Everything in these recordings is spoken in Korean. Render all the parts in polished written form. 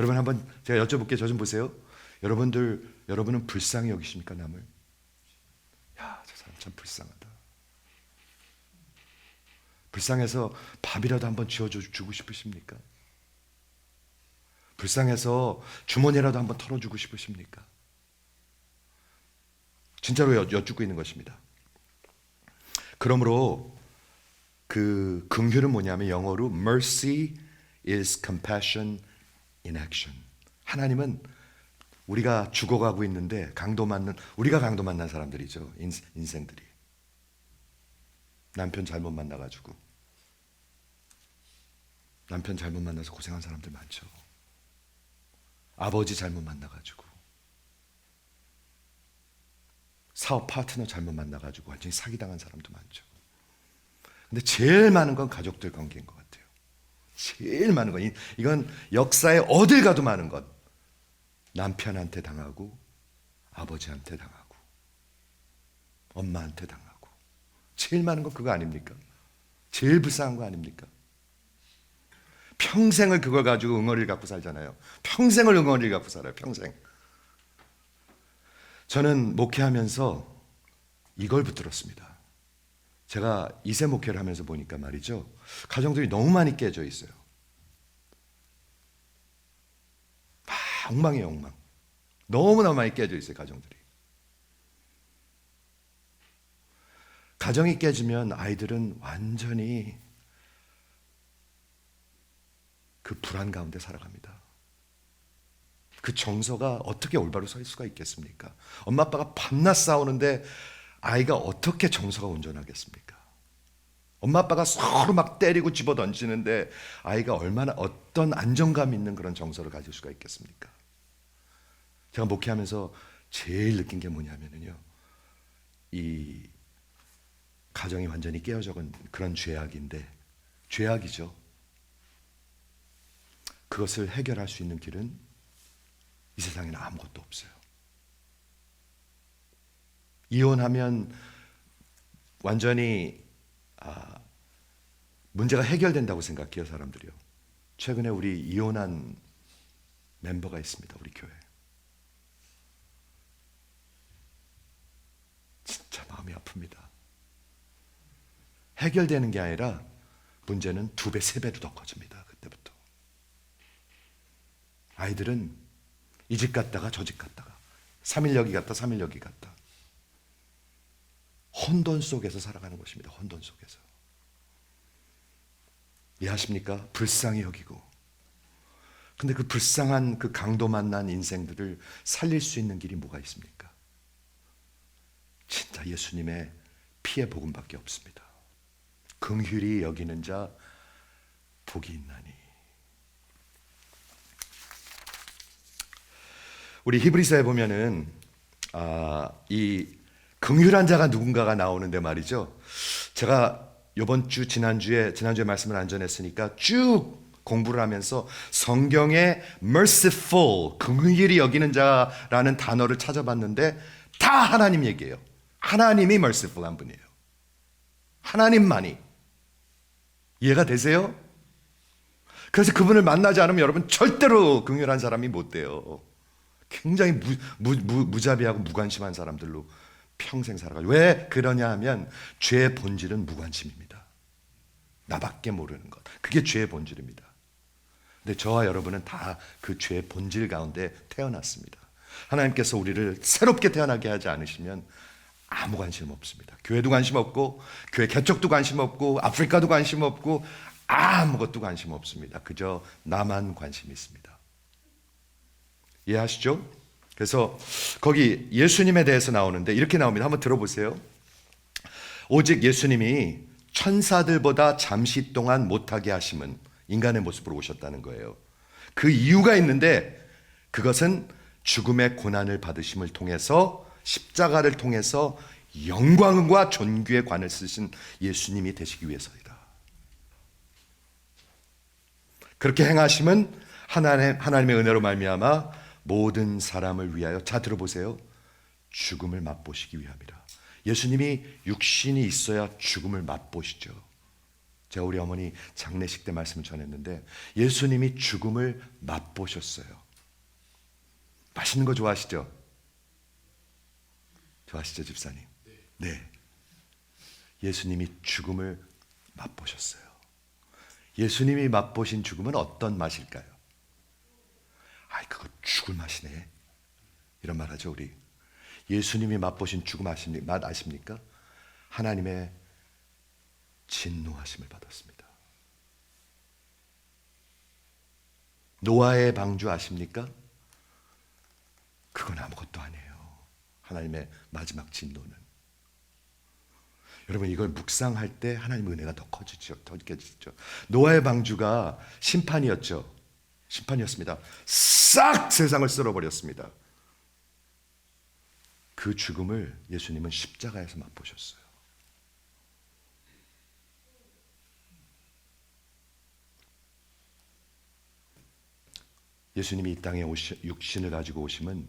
여러분 한번 제가 여쭤볼게요. 저 좀 보세요. 여러분은 불쌍히 여기십니까, 남을? 야, 저 사람 참 불쌍하다. 불쌍해서 밥이라도 한번 쥐어주고 싶으십니까? 불쌍해서 주머니라도 한번 털어주고 싶으십니까? 진짜로 여쭙고 있는 것입니다. 그러므로 그 긍휼은 뭐냐면 영어로 mercy is compassion in action. 하나님은 우리가 죽어가고 있는데 우리가 강도 만난 사람들이죠. 인생들이. 남편 잘못 만나가지고 남편 잘못 만나서 고생한 사람들 많죠. 아버지 잘못 만나가지고 사업 파트너 잘못 만나가지고 완전히 사기당한 사람도 많죠. 근데 제일 많은 건 가족들 관계인 것 같아요. 제일 많은 건 이건 역사에 어딜 가도 많은 것. 남편한테 당하고 아버지한테 당하고 엄마한테 당하고 제일 많은 건 그거 아닙니까? 제일 불쌍한 거 아닙니까? 평생을 그걸 가지고 응어리를 갖고 살잖아요. 평생을 응어리를 갖고 살아요. 평생. 저는 목회하면서 이걸 붙들었습니다. 제가 2세 목회를 하면서 보니까 말이죠. 가정들이 너무 많이 깨져 있어요. 엉망이에요, 엉망. 너무나 많이 깨져 있어요, 가정들이. 가정이 깨지면 아이들은 완전히 그 불안 가운데 살아갑니다. 그 정서가 어떻게 올바로 설 수가 있겠습니까? 엄마 아빠가 밤낮 싸우는데 아이가 어떻게 정서가 온전하겠습니까? 엄마 아빠가 서로 막 때리고 집어 던지는데 아이가 얼마나 어떤 안정감 있는 그런 정서를 가질 수가 있겠습니까? 제가 목회하면서 제일 느낀 게 뭐냐면요, 이 가정이 완전히 깨어져간 그런 죄악인데, 죄악이죠. 그것을 해결할 수 있는 길은 이 세상에는 아무것도 없어요. 이혼하면 완전히 문제가 해결된다고 생각해요, 사람들이요. 최근에 우리 이혼한 멤버가 있습니다, 우리 교회. 진짜 마음이 아픕니다. 해결되는 게 아니라 문제는 2배, 3배로 더 커집니다, 그때부터. 아이들은 이 집 갔다가 저 집 갔다가 3일 여기 갔다 3일 여기 갔다 혼돈 속에서 살아가는 것입니다. 혼돈 속에서. 이해하십니까? 불쌍히 여기고. 근데 그 불쌍한 그 강도 만난 인생들을 살릴 수 있는 길이 뭐가 있습니까? 진짜 예수님의 피의 복음밖에 없습니다. 긍휼히 여기는 자 복이 있나니. 우리 히브리서에 보면은 이 긍휼한 자가 누군가가 나오는데 말이죠. 제가 이번 주 지난주에 말씀을 안 전했으니까 쭉 공부를 하면서 성경에 merciful, 긍휼히 여기는 자라는 단어를 찾아봤는데 다 하나님 얘기예요. 하나님이 merciful한 분이에요. 하나님만이. 이해가 되세요? 그래서 그분을 만나지 않으면 여러분 절대로 긍휼한 사람이 못 돼요. 굉장히 무자비하고 무관심한 사람들로 평생 살아가죠. 왜 그러냐 하면 죄의 본질은 무관심입니다. 나밖에 모르는 것. 그게 죄의 본질입니다. 근데 저와 여러분은 다 그 죄의 본질 가운데 태어났습니다. 하나님께서 우리를 새롭게 태어나게 하지 않으시면 아무 관심 없습니다. 교회도 관심 없고 교회 개척도 관심 없고 아프리카도 관심 없고 아무것도 관심 없습니다. 그저 나만 관심이 있습니다. 이해하시죠? 그래서 거기 예수님에 대해서 나오는데 이렇게 나옵니다. 한번 들어보세요. 오직 예수님이 천사들보다 잠시 동안 못하게 하심은 인간의 모습으로 오셨다는 거예요. 그 이유가 있는데 그것은 죽음의 고난을 받으심을 통해서 십자가를 통해서 영광과 존귀의 관을 쓰신 예수님이 되시기 위해서이다. 그렇게 행하심은 하나님의 은혜로 말미암아 모든 사람을 위하여, 자 들어보세요, 죽음을 맛보시기 위함이라. 예수님이 육신이 있어야 죽음을 맛보시죠. 제가 우리 어머니 장례식 때 말씀을 전했는데 예수님이 죽음을 맛보셨어요. 맛있는 거 좋아하시죠? 좋아하시죠, 집사님? 네. 예수님이 죽음을 맛보셨어요. 예수님이 맛보신 죽음은 어떤 맛일까요? 아이, 그거 죽을 맛이네. 이런 말 하죠, 우리. 예수님이 맛보신 죽음 맛 아십니까? 하나님의 진노하심을 받았습니다. 노아의 방주 아십니까? 그건 아무것도 아니에요. 하나님의 마지막 진노는. 여러분, 이걸 묵상할 때 하나님의 은혜가 더 커지죠. 더 느껴지죠. 노아의 방주가 심판이었죠. 심판이었습니다. 싹 세상을 쓸어버렸습니다. 그 죽음을 예수님은 십자가에서 맛보셨어요. 예수님이 이 땅에 육신을 가지고 오심은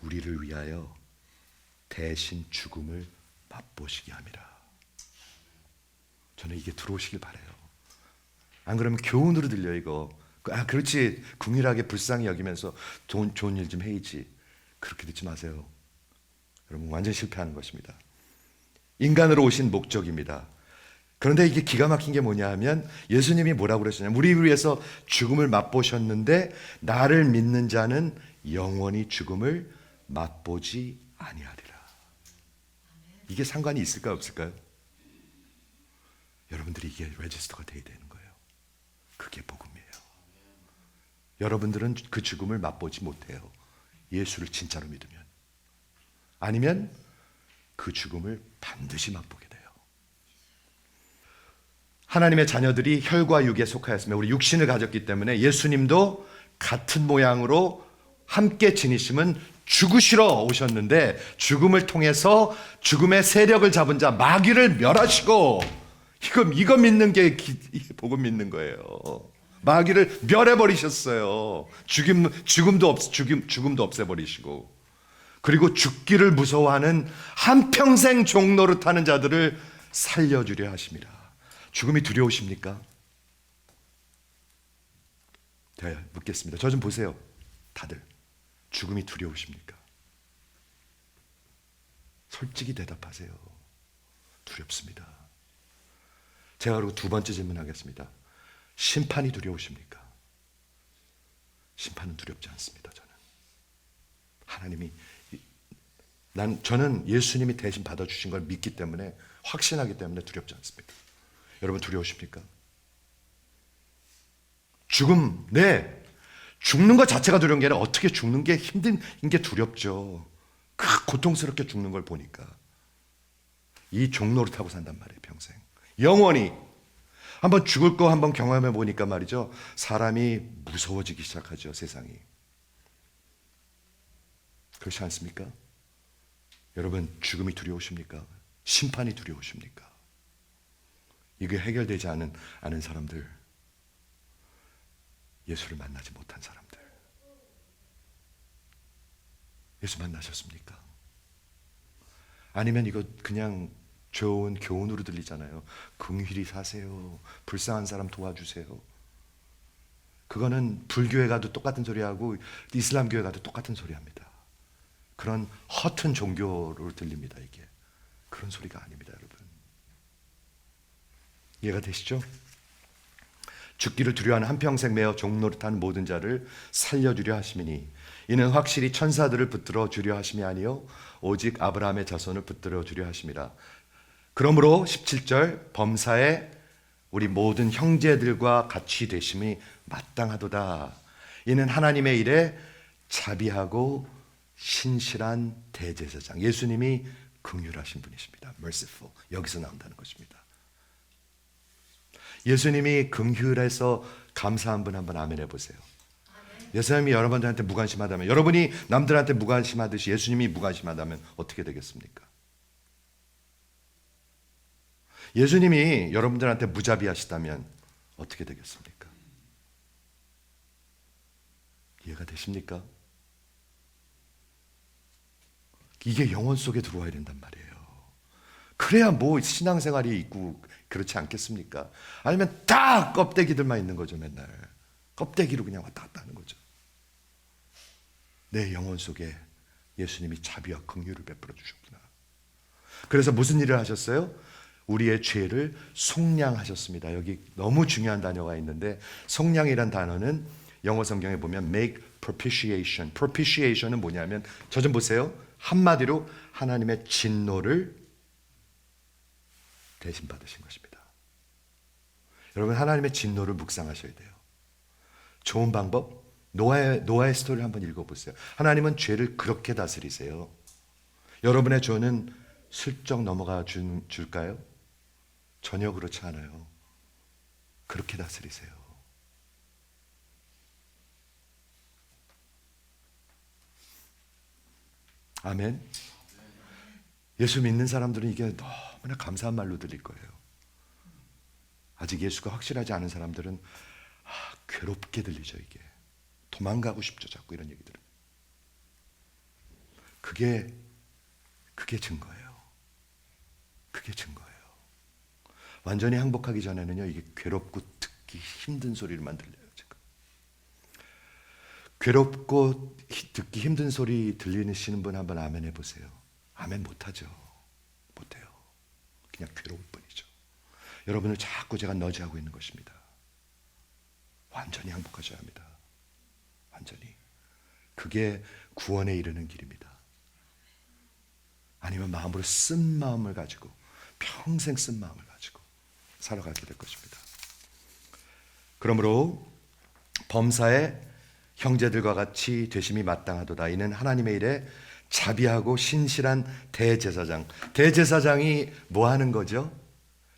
우리를 위하여 대신 죽음을 맛보시게 함이라. 저는 이게 들어오시길 바라요. 안 그러면 교훈으로 들려 이거. 그렇지, 궁일하게 불쌍히 여기면서 좋은 일 좀 해야지. 그렇게 듣지 마세요. 여러분, 완전 실패하는 것입니다. 인간으로 오신 목적입니다. 그런데 이게 기가 막힌 게 뭐냐 하면 예수님이 뭐라고 그랬느냐, 우리를 위해서 죽음을 맛보셨는데 나를 믿는 자는 영원히 죽음을 맛보지 아니하리라. 이게 상관이 있을까요, 없을까요? 여러분들이 이게 레지스터가 돼야 되는 거예요. 그게 복음이에요. 여러분들은 그 죽음을 맛보지 못해요. 예수를 진짜로 믿으면. 아니면 그 죽음을 반드시 맛보게 돼요. 하나님의 자녀들이 혈과 육에 속하였으며 우리 육신을 가졌기 때문에 예수님도 같은 모양으로 함께 지니심은 죽으시러 오셨는데 죽음을 통해서 죽음의 세력을 잡은 자 마귀를 멸하시고, 이거 믿는 게 복음 믿는 거예요. 마귀를 멸해버리셨어요. 죽음도 없애버리시고, 그리고 죽기를 무서워하는 한평생 종노릇하는 자들을 살려주려 하십니다. 죽음이 두려우십니까? 제가 묻겠습니다. 저 좀 보세요. 다들 죽음이 두려우십니까? 솔직히 대답하세요. 두렵습니다. 제가 그리고 두 번째 질문하겠습니다. 심판이 두려우십니까? 심판은 두렵지 않습니다. 저는 예수님이 대신 받아주신 걸 믿기 때문에, 확신하기 때문에 두렵지 않습니다. 여러분, 두려우십니까? 죽음, 네. 죽는 것 자체가 두려운 게 아니라 어떻게 죽는 게 힘든 게 두렵죠. 고통스럽게 죽는 걸 보니까. 이 종노릇하고 산단 말이에요, 평생. 영원히. 한번 죽을 거 한번 경험해 보니까 말이죠, 사람이 무서워지기 시작하죠, 세상이. 그렇지 않습니까? 여러분, 죽음이 두려우십니까? 심판이 두려우십니까? 이게 해결되지 않은 사람들, 예수를 만나지 못한 사람들. 예수 만나셨습니까? 아니면 이거 그냥 좋은 교훈으로 들리잖아요. 긍휼히 사세요. 불쌍한 사람 도와주세요. 그거는 불교에 가도 똑같은 소리하고 이슬람 교회 가도 똑같은 소리 합니다. 그런 허튼 종교로 들립니다. 이게 그런 소리가 아닙니다, 여러분. 이해가 되시죠? 죽기를 두려워하는 한평생 매어 종노릇한 모든 자를 살려주려 하심이니 이는 확실히 천사들을 붙들어 주려 하심이 아니요 오직 아브라함의 자손을 붙들어 주려 하심이라. 그러므로 17절 범사에 우리 모든 형제들과 같이 되심이 마땅하도다. 이는 하나님의 일에 자비하고 신실한 대제사장, 예수님이 긍휼하신 분이십니다. merciful, 여기서 나온다는 것입니다. 예수님이 긍휼해서 감사한 분 한번 아멘 해보세요. 예수님이 여러분들한테 무관심하다면, 여러분이 남들한테 무관심하듯이 예수님이 무관심하다면 어떻게 되겠습니까? 예수님이 여러분들한테 무자비하시다면 어떻게 되겠습니까? 이해가 되십니까? 이게 영혼 속에 들어와야 된단 말이에요. 그 그래야 뭐 신앙생활이 있고 그렇지 않겠습니까? 아니면 다 껍데기들만 있는 거죠. 맨날 껍데기로 그냥 왔다 갔다 하는 거죠. 내 영혼 속에 예수님이 자비와 긍휼을 베풀어 주셨구나. 그래서 무슨 일을 하셨어요? 우리의 죄를 속량하셨습니다. 여기 너무 중요한 단어가 있는데, 속량이란 단어는 영어 성경에 보면 make propitiation. propitiation은 뭐냐면, 저 좀 보세요. 한마디로 하나님의 진노를 대신 받으신 것입니다. 여러분, 하나님의 진노를 묵상하셔야 돼요. 좋은 방법, 노아의 스토리를 한번 읽어보세요. 하나님은 죄를 그렇게 다스리세요. 여러분의 죄는 슬쩍 넘어가 줄까요? 전혀 그렇지 않아요. 그렇게 다스리세요. 아멘. 예수 믿는 사람들은 이게 너무나 감사한 말로 들릴 거예요. 아직 예수가 확실하지 않은 사람들은 괴롭게 들리죠. 이게 도망가고 싶죠. 자꾸 이런 얘기들은. 그게 증거예요. 그게 증거예요. 완전히 항복하기 전에는요, 이게 괴롭고 듣기 힘든 소리를만 들려요. 지금 괴롭고 듣기 힘든 소리 들리시는 분 한번 아멘 해보세요. 아멘 못하죠. 못해요. 그냥 괴로울 뿐이죠. 여러분을 자꾸 제가 너지하고 있는 것입니다. 완전히 항복하셔야 합니다. 완전히. 그게 구원에 이르는 길입니다. 아니면 마음으로 쓴 마음을 가지고, 평생 쓴 마음을 가지고 살아가게 될 것입니다. 그러므로 범사에 형제들과 같이 되심이 마땅하도다. 이는 하나님의 일에 자비하고 신실한 대제사장. 대제사장이 뭐 하는 거죠?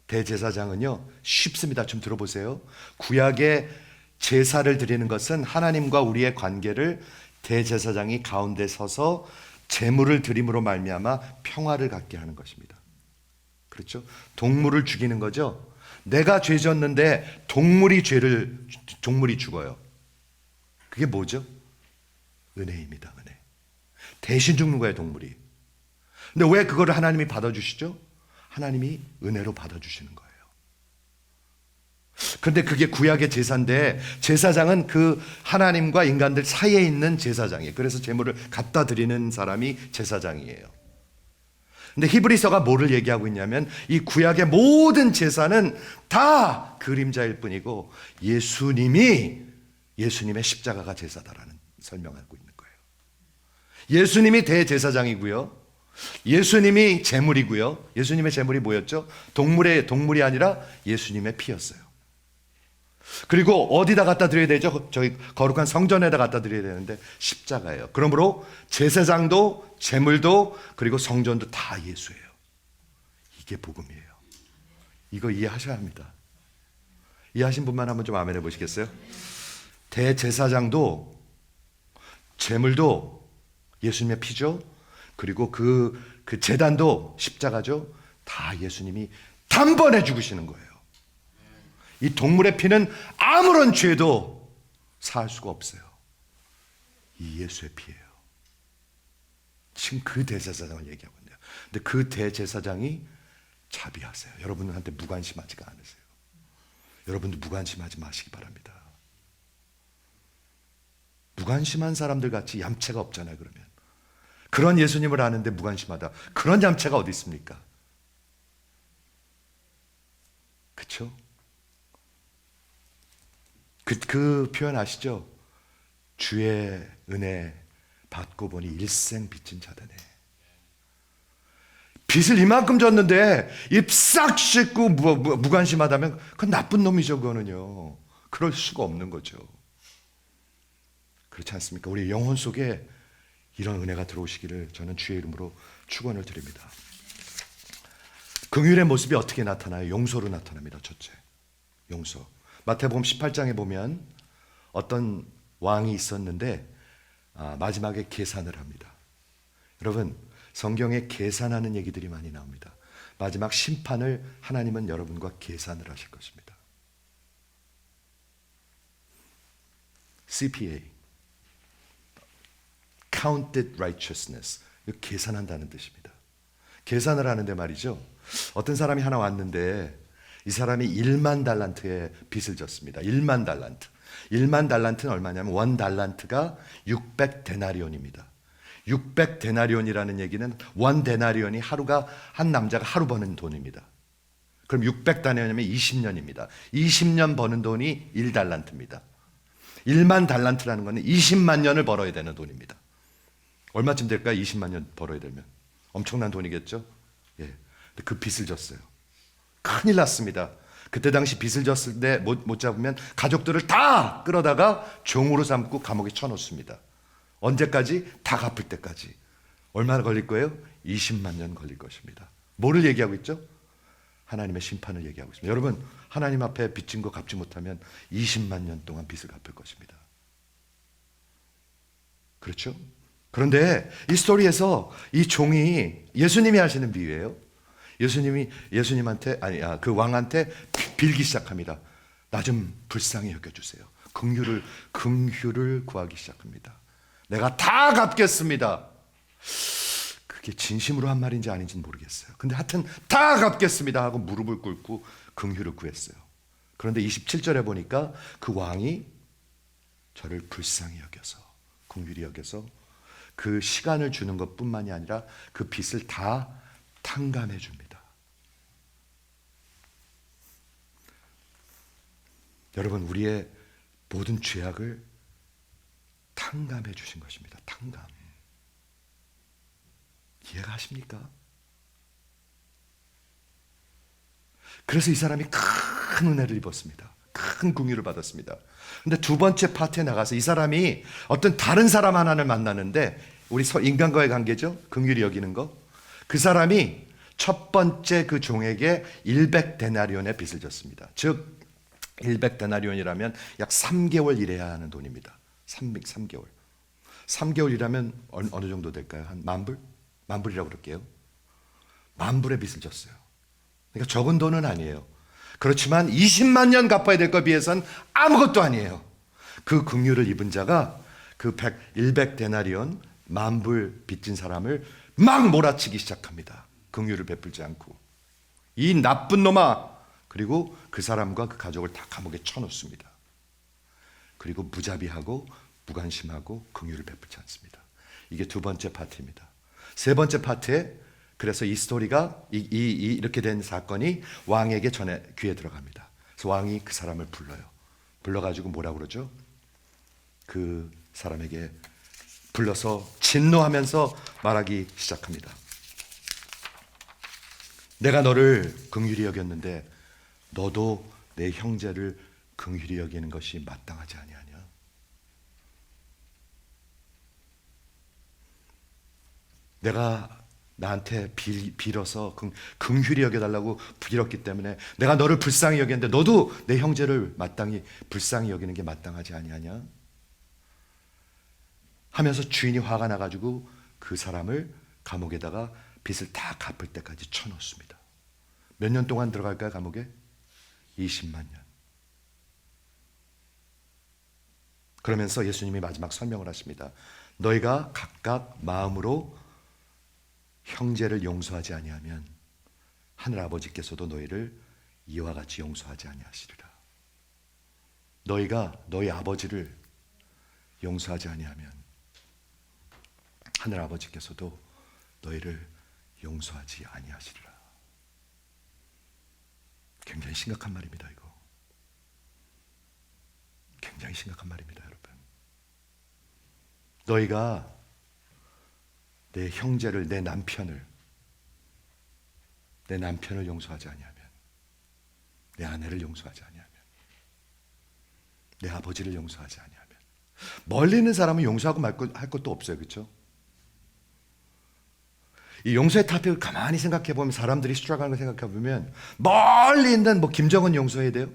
대제사장은요, 쉽습니다. 좀 들어보세요. 구약의 제사를 드리는 것은 하나님과 우리의 관계를 대제사장이 가운데 서서 제물을 드림으로 말미암아 평화를 갖게 하는 것입니다. 그렇죠? 동물을 죽이는 거죠. 내가 죄 졌는데 동물이 죽어요. 그게 뭐죠? 은혜입니다. 은혜. 대신 죽는 거예요, 동물이. 근데 왜 그거를 하나님이 받아주시죠? 하나님이 은혜로 받아주시는 거예요. 근데 그게 구약의 제사인데, 제사장은 그 하나님과 인간들 사이에 있는 제사장이에요. 그래서 제물을 갖다 드리는 사람이 제사장이에요. 근데 히브리서가 뭐를 얘기하고 있냐면, 이 구약의 모든 제사는 다 그림자일 뿐이고 예수님의 십자가가 제사다라는 설명하고 있는 거예요. 예수님이 대제사장이고요, 예수님이 제물이고요. 예수님의 제물이 뭐였죠? 동물이 아니라 예수님의 피였어요. 그리고 어디다 갖다 드려야 되죠? 저희 거룩한 성전에다 갖다 드려야 되는데 십자가예요. 그러므로 제사장도 제물도 그리고 성전도 다 예수예요. 이게 복음이에요. 이거 이해하셔야 합니다. 이해하신 분만 한번 좀 아멘 해보시겠어요? 대제사장도 제물도 예수님의 피죠. 그리고 그 제단도 십자가죠. 다 예수님이 단번에 죽으시는 거예요. 이 동물의 피는 아무런 죄도 사할 수가 없어요. 이 예수의 피예요. 지금 그 대제사장을 얘기하고 있네요. 근데 그 대제사장이 자비하세요. 여러분한테 무관심하지가 않으세요. 여러분도 무관심하지 마시기 바랍니다. 무관심한 사람들 같이 얌체가 없잖아요. 그러면 그런 예수님을 아는데 무관심하다, 그런 얌체가 어디 있습니까? 그렇죠? 그 표현 아시죠? 주의 은혜 받고 보니 일생 빚진 자다네. 빚을 이만큼 졌는데 입 싹 씻고 무관심하다면 그건 나쁜 놈이죠. 그거는요, 그럴 수가 없는 거죠. 그렇지 않습니까? 우리 영혼 속에 이런 은혜가 들어오시기를 저는 주의 이름으로 축원을 드립니다. 긍휼의 모습이 어떻게 나타나요? 용서로 나타납니다. 첫째, 용서. 마태복음 18장에 보면 어떤 왕이 있었는데 마지막에 계산을 합니다. 여러분, 성경에 계산하는 얘기들이 많이 나옵니다. 마지막 심판을 하나님은 여러분과 계산을 하실 것입니다. CPA, Counted Righteousness, 계산한다는 뜻입니다. 계산을 하는데 말이죠, 어떤 사람이 하나 왔는데 이 사람이 1만 달란트의 빚을 졌습니다. 1만 달란트. 1만 달란트는 얼마냐면 원 달란트가 600데나리온입니다. 600데나리온이라는 얘기는 원 데나리온이 하루가 한 남자가 하루 버는 돈입니다. 그럼 600데나리온이면 20년입니다. 20년 버는 돈이 1달란트입니다. 1만 달란트라는 것은 20만 년을 벌어야 되는 돈입니다. 얼마쯤 될까요? 20만 년 벌어야 되면 엄청난 돈이겠죠. 예. 근데 그 빚을 졌어요. 큰일 났습니다. 그때 당시 빚을 졌을 때 못 잡으면 가족들을 다 끌어다가 종으로 삼고 감옥에 쳐놓습니다. 언제까지? 다 갚을 때까지. 얼마나 걸릴 거예요? 20만 년 걸릴 것입니다. 뭐를 얘기하고 있죠? 하나님의 심판을 얘기하고 있습니다. 여러분, 하나님 앞에 빚진 거 갚지 못하면 20만 년 동안 빚을 갚을 것입니다. 그렇죠? 그런데 이 스토리에서 이 종이 예수님이 하시는 비유예요. 예수님한테 그 왕한테 빌기 시작합니다. 나 좀 불쌍히 여겨주세요. 긍휼을 구하기 시작합니다. 내가 다 갚겠습니다. 그게 진심으로 한 말인지 아닌지는 모르겠어요. 근데 하여튼 다 갚겠습니다 하고 무릎을 꿇고 긍휼을 구했어요. 그런데 27절에 보니까 그 왕이 저를 불쌍히 여겨서 긍휼히 여겨서 그 시간을 주는 것뿐만이 아니라 그 빚을 다 탕감해 줍니다. 여러분, 우리의 모든 죄악을 탕감해 주신 것입니다. 탕감. 이해가 하십니까? 그래서 이 사람이 큰 은혜를 입었습니다. 큰 긍휼을 받았습니다. 근데 두 번째 파트에 나가서 이 사람이 어떤 다른 사람 하나를 만나는데, 우리 인간과의 관계죠. 긍휼히 여기는 거. 그 사람이 첫 번째 그 종에게 100데나리온의 빚을 졌습니다. 즉 100데나리온이라면 약 3개월 일해야 하는 돈입니다. 3개월. 3개월 일하면 어느 정도 될까요? 한 만불? 만불이라고 그럴게요. 만불의 빚을 졌어요. 그러니까 적은 돈은 아니에요. 그렇지만 20만 년 갚아야 될 것에 비해서는 아무것도 아니에요. 그 긍휼을 입은 자가 그 100데나리온 만불 빚진 사람을 막 몰아치기 시작합니다. 긍휼을 베풀지 않고. 이 나쁜 놈아! 그리고 그 사람과 그 가족을 다 감옥에 쳐놓습니다. 그리고 무자비하고 무관심하고 긍휼을 베풀지 않습니다. 이게 두 번째 파트입니다. 세 번째 파트에 그래서 이 스토리가 이렇게 된 사건이 왕에게 귀에 들어갑니다. 그래서 왕이 그 사람을 불러요. 불러가지고 뭐라고 그러죠? 그 사람에게 불러서 진노하면서 말하기 시작합니다. 내가 너를 긍휼히 여겼는데 너도 내 형제를 긍휼히 여기는 것이 마땅하지 아니하냐? 내가 나한테 빌어서 긍휼히 여겨달라고 빌었기 때문에 내가 너를 불쌍히 여겼는데 너도 내 형제를 마땅히 불쌍히 여기는 게 마땅하지 아니하냐? 하면서 주인이 화가 나가지고 그 사람을 감옥에다가 빚을 다 갚을 때까지 쳐놓습니다. 몇 년 동안 들어갈까요, 감옥에? 20만 년. 그러면서 예수님이 마지막 설명을 하십니다. 너희가 각각 마음으로 형제를 용서하지 아니하면 하늘 아버지께서도 너희를 이와 같이 용서하지 아니하시리라. 너희가 너희 아버지를 용서하지 아니하면 하늘 아버지께서도 너희를 용서하지 아니하시리라. 굉장히 심각한 말입니다, 이거. 굉장히 심각한 말입니다, 여러분. 너희가 내 형제를, 내 남편을 용서하지 아니하면, 내 아내를 용서하지 아니하면, 내 아버지를 용서하지 아니하면, 멀리 있는 사람은 용서하고 할 것도 없어요, 그렇죠? 이 용서의 탑을 가만히 생각해 보면, 사람들이 스트럭하는 걸 생각해 보면, 멀리 있는 김정은 용서해야 돼요?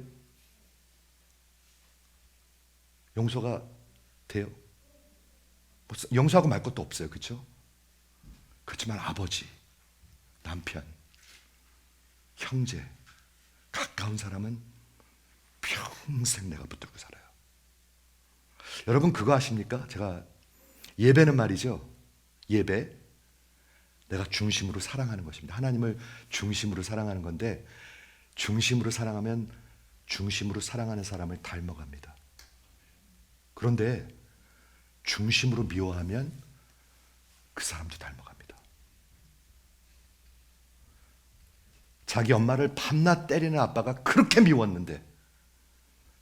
용서가 돼요? 용서하고 말 것도 없어요, 그렇죠? 그렇지만 아버지, 남편, 형제, 가까운 사람은 평생 내가 붙들고 살아요. 여러분 그거 아십니까? 제가 예배는 말이죠. 예배. 내가 중심으로 사랑하는 것입니다. 하나님을 중심으로 사랑하는 건데, 중심으로 사랑하면 중심으로 사랑하는 사람을 닮아갑니다. 그런데 중심으로 미워하면 그 사람도 닮아갑니다. 자기 엄마를 밤낮 때리는 아빠가 그렇게 미웠는데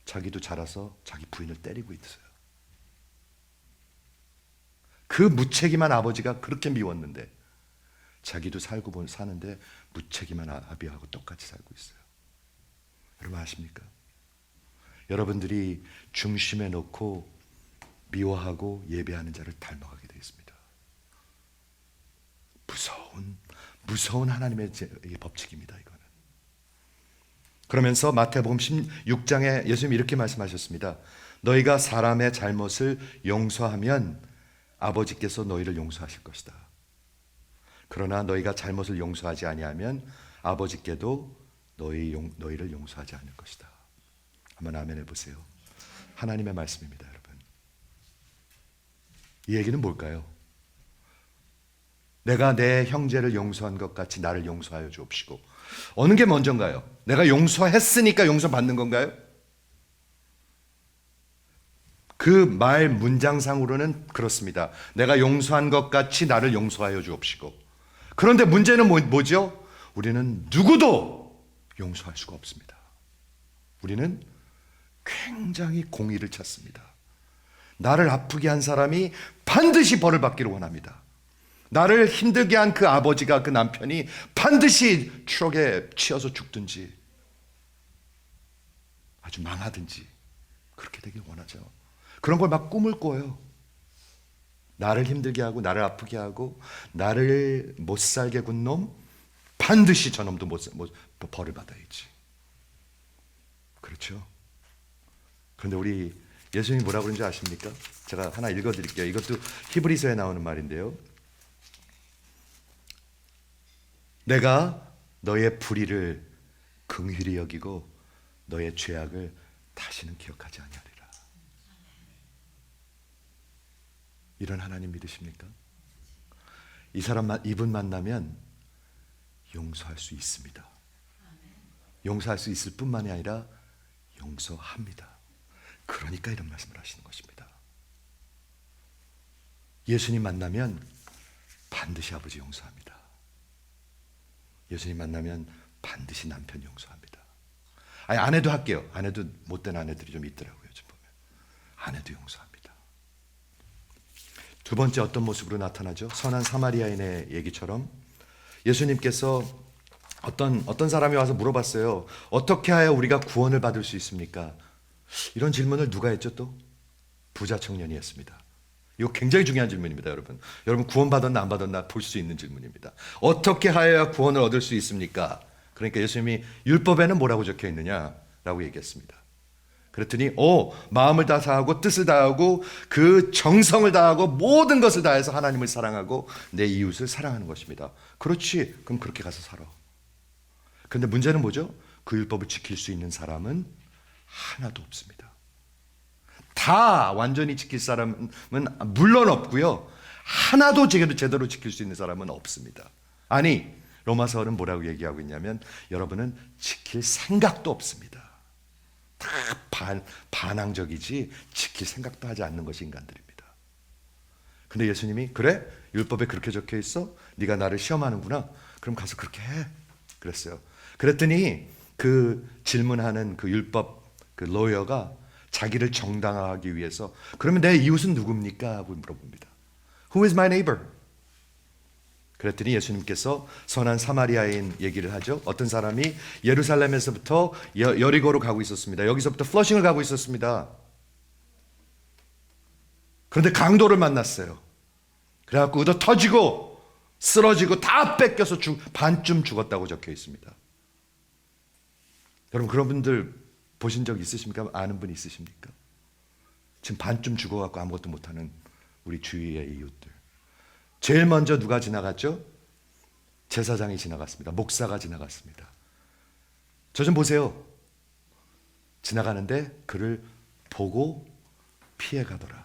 자기도 자라서 자기 부인을 때리고 있어요. 그 무책임한 아버지가 그렇게 미웠는데 자기도 살고 사는데 무책임한 아비하고 똑같이 살고 있어요. 여러분 아십니까? 여러분들이 중심에 놓고 미워하고 예배하는 자를 닮아가게 되어 있습니다. 무서운 하나님의 법칙입니다. 이거는. 그러면서 마태복음 16장에 예수님이 이렇게 말씀하셨습니다. 너희가 사람의 잘못을 용서하면 아버지께서 너희를 용서하실 것이다. 그러나 너희가 잘못을 용서하지 아니하면 아버지께도 너희를 용서하지 않을 것이다. 한번 아멘 해보세요. 하나님의 말씀입니다, 여러분. 이 얘기는 뭘까요? 내가 내 형제를 용서한 것 같이 나를 용서하여 주옵시고. 어느 게 먼저인가요? 내가 용서했으니까 용서받는 건가요? 그 말 문장상으로는 그렇습니다. 내가 용서한 것 같이 나를 용서하여 주옵시고. 그런데 문제는 뭐죠? 우리는 누구도 용서할 수가 없습니다. 우리는 굉장히 공의를 찾습니다. 나를 아프게 한 사람이 반드시 벌을 받기를 원합니다. 나를 힘들게 한 그 아버지가, 그 남편이 반드시 트럭에 치여서 죽든지 아주 망하든지 그렇게 되길 원하죠. 그런 걸 막 꿈을 꿔요. 나를 힘들게 하고 나를 아프게 하고 나를 못 살게 군 놈 반드시 저놈도 벌을 받아야지. 그렇죠? 그런데 우리 예수님이 뭐라고 그러는지 아십니까? 제가 하나 읽어드릴게요. 이것도 히브리서에 나오는 말인데요. 내가 너의 불의를 긍휼히 여기고 너의 죄악을 다시는 기억하지 아니하리라. 이런 하나님 믿으십니까? 이분 만나면 용서할 수 있습니다. 용서할 수 있을 뿐만이 아니라 용서합니다. 그러니까 이런 말씀을 하시는 것입니다. 예수님 만나면 반드시 아버지 용서합니다. 예수님 만나면 반드시 남편 용서합니다. 아니, 아내도 할게요. 아내도 못된 아내들이 좀 있더라고요. 좀 보면 아내도 용서합니다. 두 번째 어떤 모습으로 나타나죠? 선한 사마리아인의 얘기처럼 예수님께서 어떤 사람이 와서 물어봤어요. 어떻게 하여 우리가 구원을 받을 수 있습니까? 이런 질문을 누가 했죠 또? 부자 청년이 했습니다. 이거 굉장히 중요한 질문입니다, 여러분. 여러분 구원 받았나 안 받았나 볼 수 있는 질문입니다. 어떻게 하여야 구원을 얻을 수 있습니까? 그러니까 예수님이 율법에는 뭐라고 적혀 있느냐라고 얘기했습니다. 그랬더니 마음을 다하고 뜻을 다하고 그 정성을 다하고 모든 것을 다해서 하나님을 사랑하고 내 이웃을 사랑하는 것입니다. 그렇지, 그럼 그렇게 가서 살아. 그런데 문제는 뭐죠? 그 율법을 지킬 수 있는 사람은 하나도 없습니다. 다 완전히 지킬 사람은 물론 없고요. 하나도 제대로 지킬 수 있는 사람은 없습니다. 아니, 로마서는 뭐라고 얘기하고 있냐면 여러분은 지킬 생각도 없습니다. 다 반항적이지 지킬 생각도 하지 않는 것이 인간들입니다. 근데 예수님이 그래? 율법에 그렇게 적혀 있어? 네가 나를 시험하는구나. 그럼 가서 그렇게 해. 그랬어요. 그랬더니 그 질문하는 그 율법 그 로여가 자기를 정당화하기 위해서 그러면 내 이웃은 누굽니까? 하고 물어봅니다. Who is my neighbor? 그랬더니 예수님께서 선한 사마리아인 얘기를 하죠. 어떤 사람이 예루살렘에서부터 여리고로 가고 있었습니다. 여기서부터 플러싱을 가고 있었습니다. 그런데 강도를 만났어요. 그래갖고 의도 터지고 쓰러지고 다 뺏겨서 반쯤 죽었다고 적혀 있습니다. 여러분 그런 분들 보신 적 있으십니까? 아는 분 있으십니까? 지금 반쯤 죽어갖고 아무것도 못하는 우리 주위의 이웃들. 제일 먼저 누가 지나갔죠? 제사장이 지나갔습니다. 목사가 지나갔습니다. 저 좀 보세요. 지나가는데 그를 보고 피해가더라.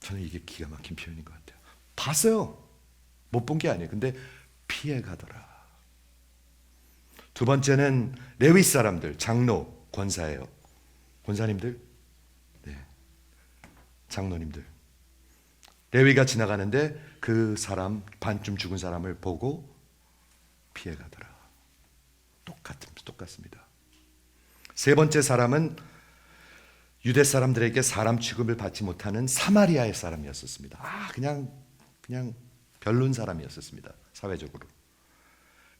저는 이게 기가 막힌 표현인 것 같아요. 봤어요. 못 본 게 아니에요. 근데 피해 가더라. 두 번째는 레위 사람들, 장로, 권사예요. 권사님들, 네, 장로님들. 레위가 지나가는데 그 사람, 반쯤 죽은 사람을 보고 피해 가더라. 똑같습니다. 세 번째 사람은 유대 사람들에게 사람 취급을 받지 못하는 사마리아의 사람이었었습니다. 그냥 별론 사람이었었습니다. 사회적으로.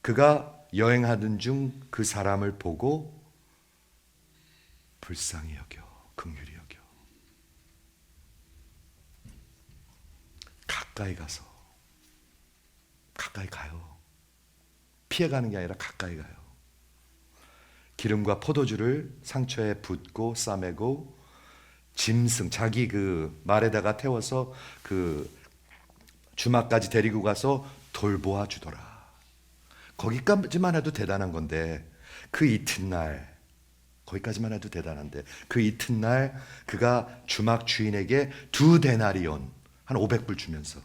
그가 여행하던 중 그 사람을 보고 불쌍히 여겨, 긍휼히 여겨. 가까이 가요. 피해가는 게 아니라 가까이 가요. 기름과 포도주를 상처에 붓고 싸매고 짐승, 자기 그 말에다가 태워서 그 주막까지 데리고 가서 돌보아 주더라. 거기까지만 해도 대단한 건데 그 이튿날, 거기까지만 해도 대단한데 그 이튿날 그가 주막 주인에게 2데나리온, 한 500불 주면서,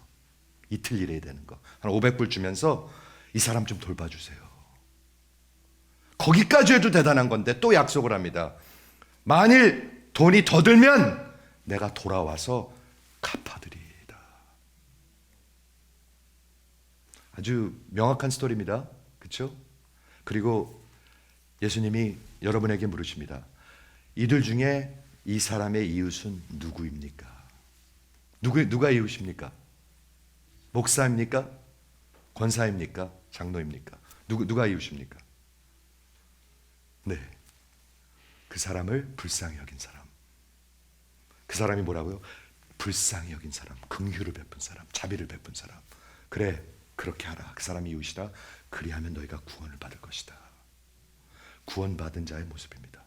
이틀 일해야 되는 거, 한 500불 주면서 이 사람 좀 돌봐주세요. 거기까지 해도 대단한 건데 또 약속을 합니다. 만일 돈이 더 들면 내가 돌아와서 갚아드리이다. 아주 명확한 스토리입니다. 그렇죠? 그리고 예수님이 여러분에게 물으십니다. 이들 중에 이 사람의 이웃은 누구입니까? 누가 이웃입니까? 목사입니까? 권사입니까? 장로입니까? 누가 이웃입니까? 네, 그 사람을 불쌍히 여긴 사람. 그 사람이 뭐라고요? 불쌍히 여긴 사람, 긍휼을 베푼 사람, 자비를 베푼 사람. 그래, 그렇게 하라. 그 사람이 이웃이라. 그리하면 너희가 구원을 받을 것이다. 구원받은 자의 모습입니다.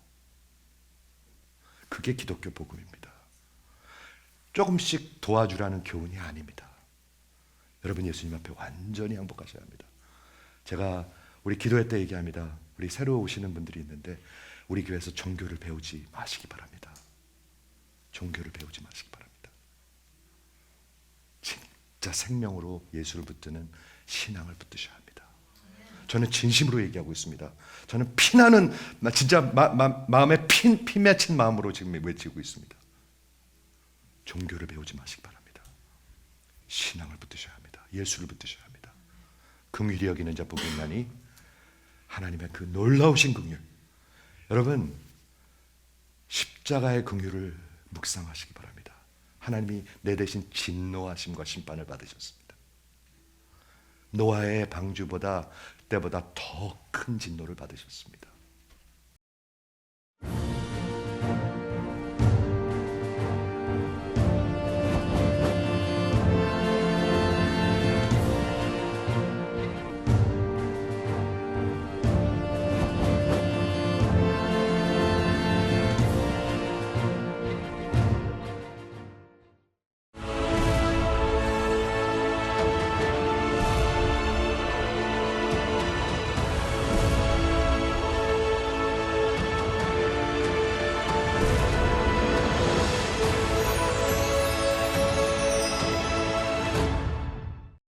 그게 기독교 복음입니다. 조금씩 도와주라는 교훈이 아닙니다. 여러분 예수님 앞에 완전히 항복하셔야 합니다. 제가 우리 기도회 때 얘기합니다. 우리 새로 오시는 분들이 있는데 우리 교회에서 종교를 배우지 마시기 바랍니다. 종교를 배우지 마시기 바랍니다. 진짜 생명으로 예수를 붙드는 신앙을 붙드셔야 합니다. 저는 진심으로 얘기하고 있습니다. 저는 피나는, 진짜 마음에 피 맺힌 마음으로 지금 외치고 있습니다. 종교를 배우지 마시기 바랍니다. 신앙을 붙드셔야 합니다. 예수를 붙드셔야 합니다. 긍휼히 여기는 자 복이 있나니 하나님의 그 놀라우신 긍휼. 여러분 십자가의 긍휼을 묵상하시기 바랍니다. 하나님이 내 대신 진노하심과 심판을 받으셨습니다. 노아의 방주보다 그때보다 더 큰 진노를 받으셨습니다.